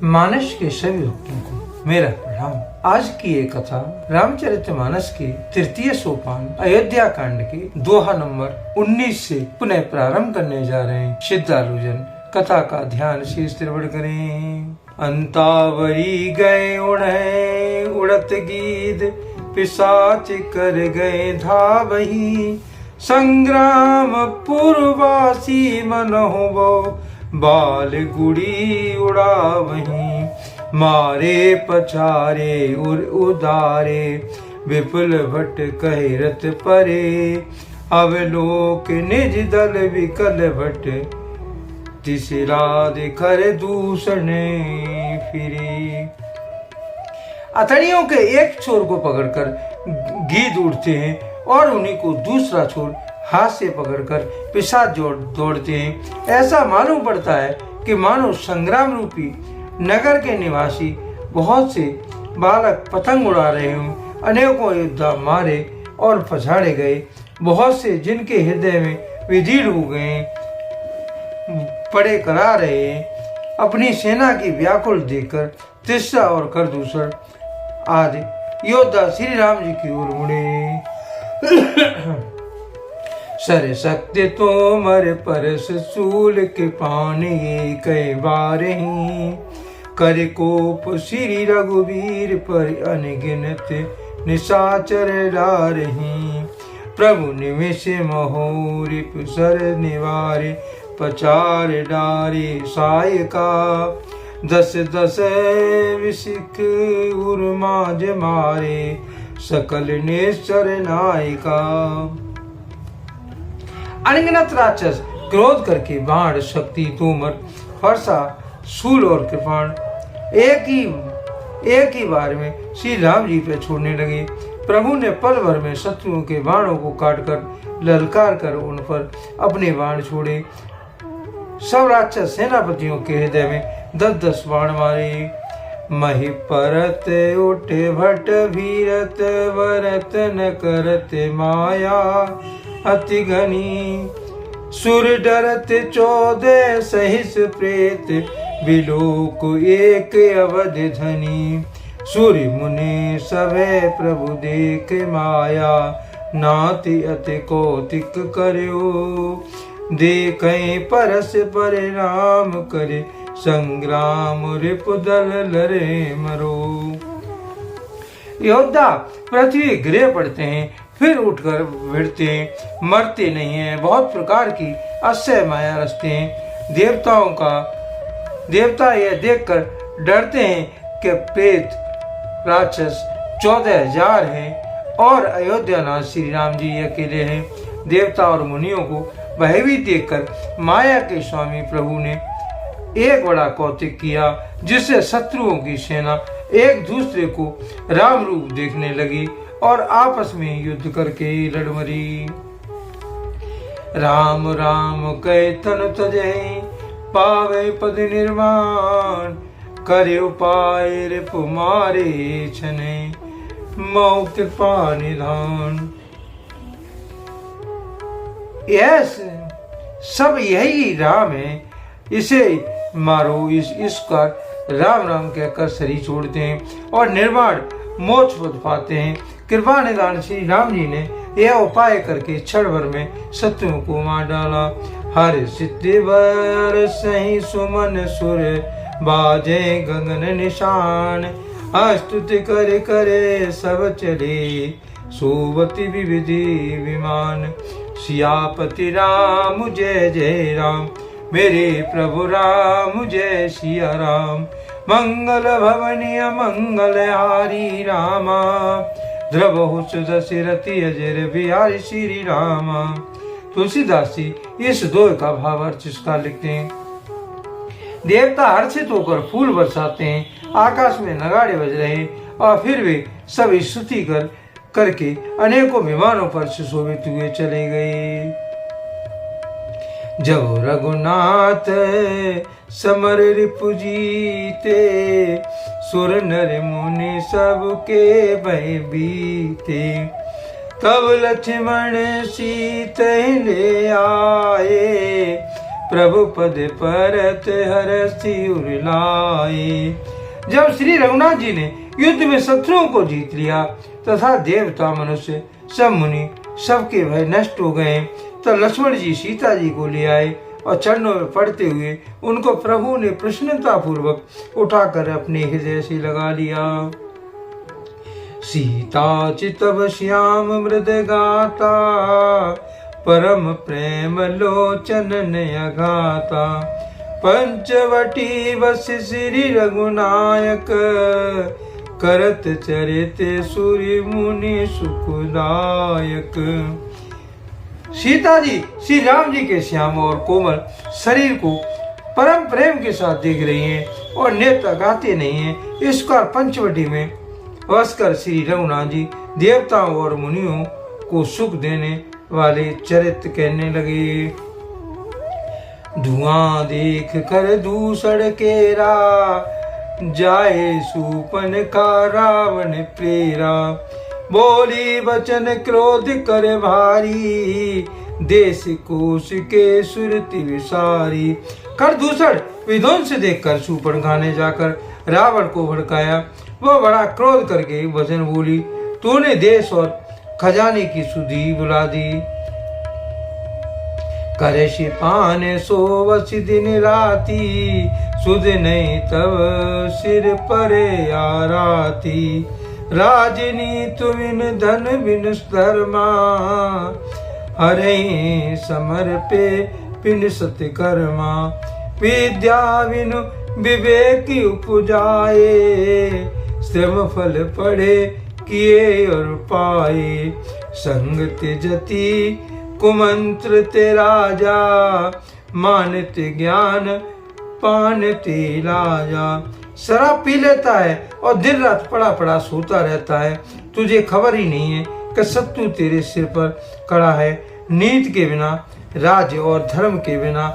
मानस के सभी भक्तों को मेरा प्रणाम। आज की ये कथा रामचरितमानस के तृतीय सोपान अयोध्या कांड के दोहा नंबर 19 से पुनः प्रारंभ करने जा रहे हैं। श्रद्धालुजन कथा का ध्यान से स्थिर करें। अंतावरी गए उड़े उड़त गीत, पिशाच कर गए धावही, संग्राम पूर्वासी मनहु वो, बाल गुड़ी उड़ावही, मारे पछारे उदारे, विपुल भट्ट कहे रत परे, अवलोक निज दल विकल भट्ट, तिसरा दिखर दूसरे फिरे। अतड़ियों के एक छोर को पकड़कर गीद उड़ते हैं और उन्हीं को दूसरा छोर हाथ से पकड़कर पिशाच दौड़ते हैं। ऐसा मालूम पड़ता है कि मानो संग्राम रूपी नगर के निवासी बहुत से बालक पतंग उड़ा रहे हों। अनेकों योद्धा मारे और पछाड़े गए, बहुत से जिनके हृदय में विदीर्ण हो गए पड़े करा रहे हैं। अपनी सेना की व्याकुल देखकर तिस्सा और खरदूषण आदि योद्धा श्री राम जी की ओर मुड़े। सर शक्ति तोमर परस सूल के पानी, कई बार ही कर कोप श्री रघुवीर पर, अनगिनत निशाचर डारही, प्रभु निमिष महोरि सर निवारे, पचार डारे सायका, दस दस विशिख उर्माज मारे, सकल निश्चर नायिका। अनगिनत राक्षस क्रोध करके बाण, शक्ति, तोमर, फरसा, शूल और कृपाण एक ही बार में श्री राम जी पे छोड़ने लगे। प्रभु ने पल भर में शत्रुओं के बाणों को काटकर ललकार कर उन पर अपने बाण छोड़े। सब राक्षस सेनापतियों के हृदय में 10-10 बाण मारे। मही परत उठे भट भीरत, वरत न करत माया अति घनी, सुर डरत 14 सहिस प्रेत, बिलोक एक अवध धनी, सूर्य मुनि सभे प्रभु देख माया, नाति अति कौतिक कर्यो, देखें परस परिणाम करे, संग्राम रिपुदल लरे मरो। योद्धा पृथ्वी गिरे पड़ते हैं, फिर उठकर भिड़ते हैं, मरते नहीं हैं। बहुत प्रकार की असह्य माया रचते हैं। देवता यह देखकर डरते हैं कि प्रेत राक्षस 14,000 हैं और अयोध्यानाथ श्री राम जी अकेले हैं। देवता और मुनियों को भयभीत देखकर माया के स्वामी प्रभु ने एक बड़ा कौतिक किया, जिससे शत्रुओं की सेना एक दूसरे को राम रूप देखने लगी और आपस में युद्ध करके लड़ मरी। राम राम कहे तन तजै, पावे पद निर्माण, करे उपाय रिपु मारे छने, मौ कृपा निधान। यस सब यही राम है, इसे मारो। इसका राम राम कहकर शरीर छोड़ते हैं और निर्वाण मोक्ष पद पाते हैं। कृपा निधान श्री राम जी ने यह उपाय करके क्षण भर में शत्रुओं को मार डाला। हर सिद्धि वर सही सुमन सुर, बाजे गगन निशान, अस्तुति करे करे सब चले, सोवती विविधि विमान। सियापति राम जय जय राम, मेरे प्रभु राम जय सिया राम। मंगल भवनीय मंगल हारी रामा, द्रवहु दशरथी अजर बिहारी श्री रामा। तुलसीदास जी इस दोहे का भाव अर्थ इसका लिखते हैं। देवता हर्षित होकर फूल बरसाते हैं, आकाश में नगाड़े बज रहे हैं और फिर वे सब स्तुति करके अनेकों विमानों पर सुशोभित हुए चले गए। जब रघुनाथ समर रिपु जीते, सुर नर मुनि सबके भय बीते, तब लक्ष्मण सीत ले आए, प्रभु पद परत हरसि उर लाए। जब श्री रघुनाथ जी ने युद्ध में शत्रुओं को जीत लिया तथा देवता मनुष्य सब मुनि सबके भय नष्ट हो गए, तो लक्ष्मण जी सीता जी को ले आए और चरणों में पड़ते हुए उनको प्रभु ने प्रसन्नता पूर्वक उठाकर अपने हृदय से लगा लिया। सीता चितव श्याम मृद गाता, परम प्रेम लोचन नय गाता। पंचवटी बस श्री रघुनायक, करत चरित सूर्य मुनि सुखदायक। सीता जी श्री राम जी के श्याम और कोमल शरीर को परम प्रेम के साथ देख रही हैं और नेत्र गाते नहीं हैं। इस बार पंचवटी में बसकर श्री रघुनाथ जी देवताओं और मुनियों को सुख देने वाले चरित्र कहने लगे। धुआं देख कर दूसर केरा, जाए सूपन का रावण प्रेरा। बोली वचन क्रोध कर भारी, देश कोश के सुरति विसारी। कर दूसर विध्वंस देखकर सूपन ने जाकर रावण को भड़काया। वो बड़ा क्रोध करके वचन बोली, तूने देश और खजाने की सुधि बुला दी। करे शिपान सोवस दिन राती, सुध नहीं तब सिर परे आराती। राजनीत बिन धन बिन धर्मा, हरे समर पे पिन सत्कर्मा। विद्या बिनु विवेक उपजाए, श्रम फल पढ़े किए और पाए। संग त्यजति कुमंत्र ते राजा, मानते ज्ञान पानते लाजा। शराब पी लेता है और दिन रात पड़ा पड़ा सोता रहता है। तुझे खबर ही नहीं है कि शत्रु तेरे सिर पर खड़ा है। नीति के बिना, राज्य और धर्म के बिना,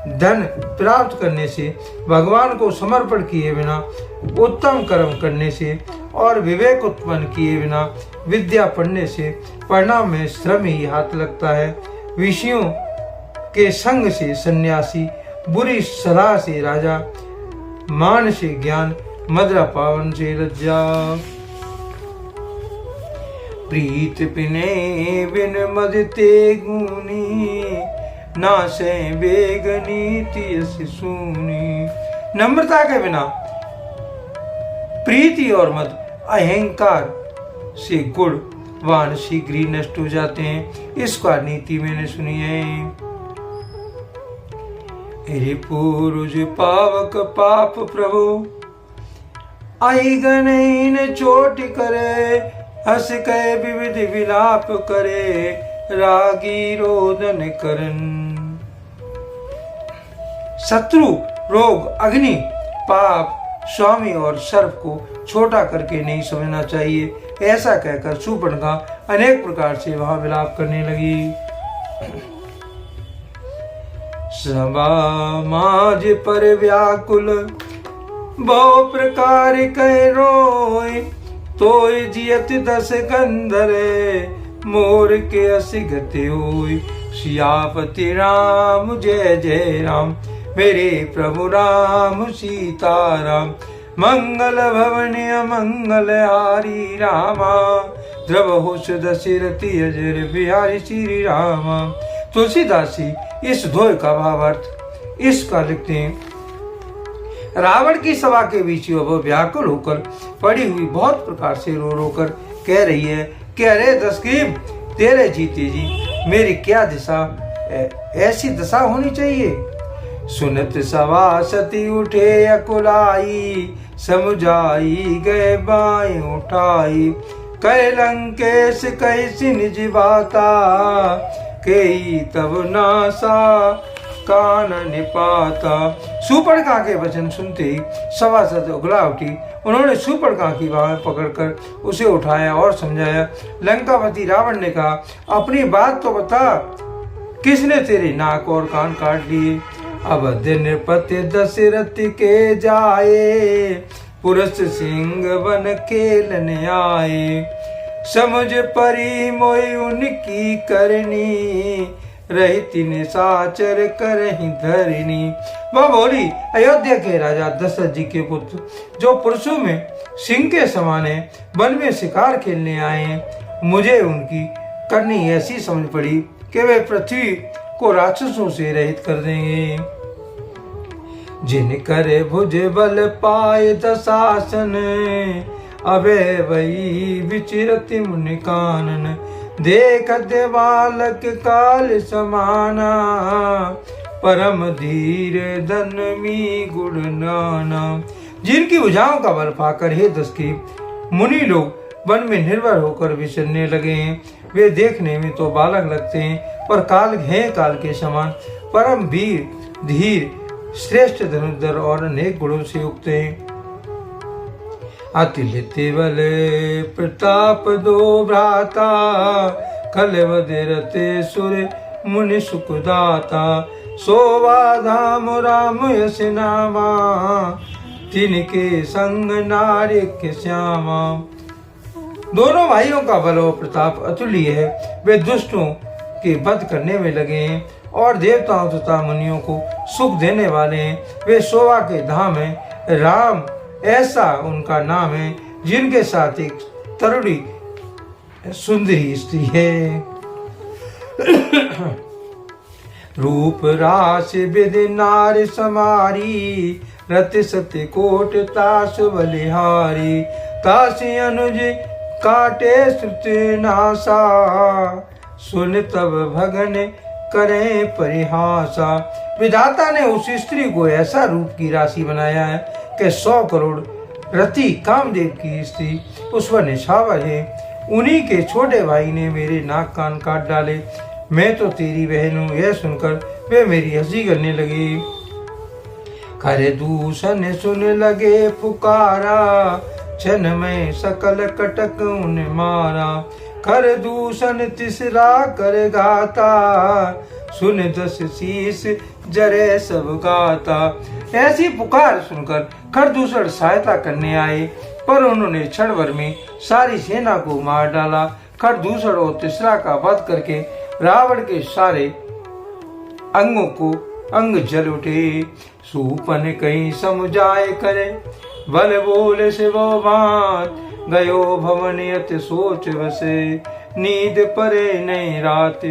धन प्राप्त करने से, भगवान को समर्पण किए बिना, उत्तम कर्म करने से और विवेक उत्पन्न किए बिना विद्या पढ़ने से परिणाम में श्रम ही हाथ लगता है। विषयों के संग से सन्यासी, बुरी सलाह से राजा, मान से ज्ञान, मदरा पावन से लज्जा। प्रीत पिने बिन मदते गुनी, नासे बेगनी तियस सुनी। नम्रता के बिना प्रीति और मद, अहंकार से गुण वान शीघ्र ही नष्ट हो जाते हैं। इसका नीति मैंने सुनी है। रिपुरुज पावक पाप प्रभु, आई गणैन चोट करे। हस कह विविध विलाप करे, रागी रोदन करन। शत्रु, रोग, अग्नि, पाप, स्वामी और सर्प को छोटा करके नहीं समझना चाहिए। ऐसा कहकर शूर्पणखा अनेक प्रकार से वहां विलाप करने लगी। सभा माज पर व्याकुल, बहु प्रकार कह रोय। तोय जियत दस गंधरे, मोर के असि गति होय। सियापति राम जय जय राम, मेरे प्रभु राम सीताराम। मंगल भवन अमंगल हारी रामा, द्रवहुष दशरथी अजर बिहारी श्री रामा। तुलसीदास जी इस दोहे का भावार्थ इसका लिखते हैं। रावण की सभा के बीच वो व्याकुल होकर पड़ी हुई बहुत प्रकार से रो रो कर कह रही है कि अरे दशग्रीव, तेरे जीते जी मेरी क्या दिशा, ऐसी दशा होनी चाहिए। सुनत सवा सती उठे अकुलाई, समुझाई गए बाएं उठाई। कह लंकेश कैसी निज बाता, कई तब नासा कान निपाता। शूर्पणखा के वचन सुनते ही सभासद उगला उठी। उन्होंने शूर्पणखा की बाहें पकड़कर उसे उठाया और समझाया। लंकापति रावण ने कहा, अपनी बात तो बता, किसने तेरे नाक और कान काट लिए। अवध नृपति दशरथ के जाए, पुरुष सिंह वन खेलन आए। समझ परी मोई उनकी करनी, रहित निशाचर करहि धरिणी। वह बोली, अयोध्या के राजा दशरथ जी के पुत्र जो पुरुषों में सिंह के समान है, वन में शिकार खेलने आए हैं। मुझे उनकी करनी ऐसी समझ पड़ी कि वे पृथ्वी को राक्षसों से रहित कर देंगे। जिन करे भुज बल पाए दशासन, अभय वही विचिरति मुनि कानन। देखत बालक काल समाना, परम धीर धनमी गुण नाना। जिनकी भुजाओं का बल पाकर हे दस के मुनि लोग वन में निर्भर होकर विचरने लगे हैं। वे देखने में तो बालक लगते हैं, पर काल के समान परम वीर धीर श्रेष्ठ धनुर्धर और अनेक गुणों से युक्त हैं। अतुलित बल प्रताप दो भ्राता, कलवदरते सुर मुनि सुखदाता। शोभा धाम राम यश नामा, तिनके संग नारिक श्यामा। दोनों भाइयों का बल और प्रताप अतुल्य है। वे दुष्टों के वध करने में लगे हैं और देवताओं तथा मुनियों को सुख देने वाले हैं। वे शोभा के धाम हैं। राम ऐसा उनका नाम है जिनके साथ एक तरुणी सुंदरी स्त्री है। रूप रास विधि नारी समारी, रति सत्य कोट तास बलिहारी। तासी अनुज काटे श्रुति नासा, सुन तब भगन करें परिहासा। विधाता ने उस स्त्री को ऐसा रूप की राशि बनाया है कि 100 करोड़ रति कामदेव की स्त्री उस पर निछावर है। उन्हीं के छोटे भाई ने मेरे नाक कान काट डाले। मैं तो तेरी बहन हूँ, यह सुनकर वे मेरी हंसी करने लगे। खरे दूषण सुन लगे पुकारा, क्षण में सकल कटक उन मारा। कर दूषण तिसरा कर गाता, सुन दस शीस जरे सब गाता। ऐसी पुकार सुनकर खरदूषण सहायता करने आए, पर उन्होंने क्षण भर में सारी सेना को मार डाला। खरदूषण और तिसरा का वध करके रावण के सारे अंगों को अंग जल उठे। सूपन कहीं समुझाए करे, बल बोले से वो बात। गयो भवन यत सोच बसे, नींद परे नहीं रात।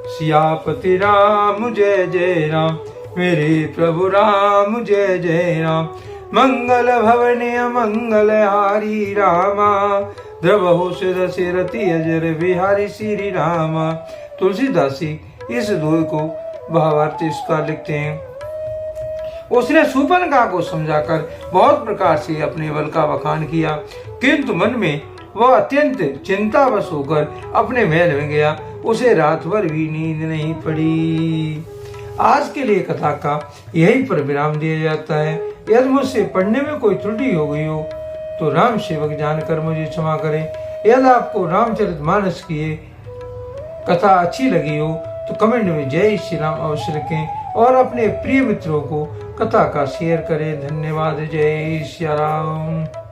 सियापति राम जय जय राम, मेरे प्रभु राम जय जय राम। मंगल भवन अमंगल हारी रामा, द्रवहु दशरथी अजर बिहारी श्री रामा। तुलसीदास जी इस दोहे को भावार्थ इसका लिखते हैं। उसने शूर्पणखा को समझाकर बहुत प्रकार से अपने बल का बखान किया, किंतु मन में वह अत्यंत चिंतावश होकर अपने महल में गया। उसे रात भर भी नींद नहीं पड़ी। आज के लिए कथा का यहीं पर विराम दिया जाता है। यदि मुझसे पढ़ने में कोई त्रुटि हो गई हो तो राम सेवक जानकर मुझे क्षमा करें। यदि आपको रामचरितमानस की ये कथा अच्छी लगी हो तो कमेंट में जय श्री राम अवश्य लिखें और अपने प्रिय मित्रों को कथा का शेयर करें। धन्यवाद। जय श्री राम।